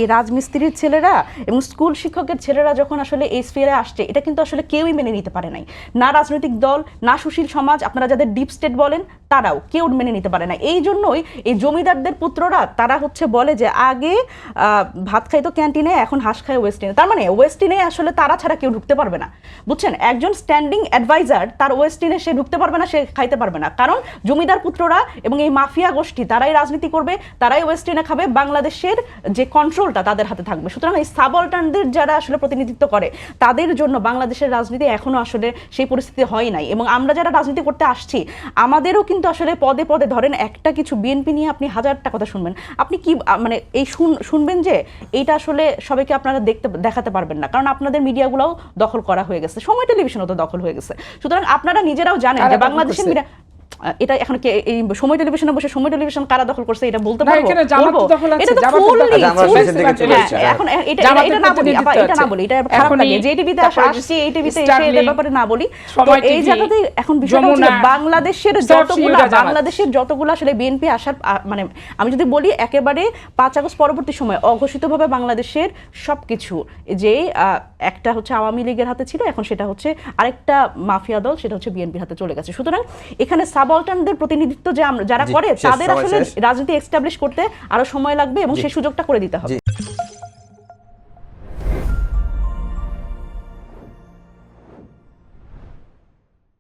এই রাজমিস্ত্রির ছেলেরা এবং স্কুল শিক্ষকের ছেলেরা যখন আসলে এই স্ফিয়ারে আসছে, এটা কিন্তু আসলে কেউই মেনে নিতে পারে নাই। না রাজনৈতিক দল, না সুশীল সমাজ, আপনারা যাদের ডিপ স্টেট বলেন তারাও কেউ মেনে নিতে পারে না। এই জন্যই এই জমিদারদের পুত্ররা তারা বলে যে আগে ভাত খাইতো ক্যান্টিনে, এখন হাঁস খায় ওয়েস্টিনে। তার মানে ওয়েস্টিনে আসলে তারা ছাড়া কেউ ঢুকতে পারবে না, বুঝছেন? একজন স্ট্যান্ডিং অ্যাডভাইজার তার ওয়েস্টিনে সে ঢুকতে পারবে না, সে খাইতে পারবে না, কারণ জমিদার পুত্ররা এবং এই মাফিয়া গোষ্ঠী তারাই রাজনীতি করবে, তারাই ওয়েস্টিনে খাবে, বাংলাদেশের যে কন্ট্রোলটা তাদের হাতে থাকবে। সুতরাং এই সাবঅল্টার্নদের যারা আসলে প্রতিনিধিত্ব করে তাদের জন্য বাংলাদেশের রাজনীতি এখনো আসলে সেই পরিস্থিতি হয় নাই। এবং আমরা যারা রাজনীতি করতে আসছি আমাদেরও কিন্তু আসলে পদে পদে ধরেন একটা কিছু বিএনপি নিয়ে আপনি হাজারটা কথা শুনবেন, আপনি কি মানে এই শুনবেন যে এইটা আসলে সবাইকে আপনারা দেখাতে পারবেন না, কারণ আপনাদের মিডিয়াগুলোও দখল করা হয়ে গেছে, সময় টেলিভিশনও তো দখল হয়ে গেছে। সুতরাং আপনারা নিজেরাও জানেন যে বাংলাদেশের মিডিয়া এটা এখন কি এই সময় টেলিভিশনে বসে সময় টেলিভিশন কারা দখল করছে এটা বলতে পারবো? এটা তো এখন এটা না বলি, এটা না বলি, এটা খারাপ লাগে যে টিভিতে আসছে, এই টিভিতে এসে এর ব্যাপারে না বলি। তো এই জায়গাতে এখন বিষয়টা হচ্ছে বাংলাদেশের যতগুলো আসলে বিএনপি আসার মানে আমি যদি বলি একেবারে 5 আগস্ট পরবর্তী সময় অঘোষিতভাবে বাংলাদেশের সবকিছু যে একটা হচ্ছে আওয়ামী লীগের হাতে ছিল, এখন সেটা হচ্ছে আরেকটা মাফিয়া দল, সেটা হচ্ছে বিএনপির হাতে চলে গেছে। সুতরাং এখানে সাবঅল্টার্নদের প্রতিনিধিত্ব যারা করে তাদের আসলে রাজনীতি এস্টাবলিশ করতে আরো সময় লাগবে এবং সেই সুযোগটা করে দিতে হবে।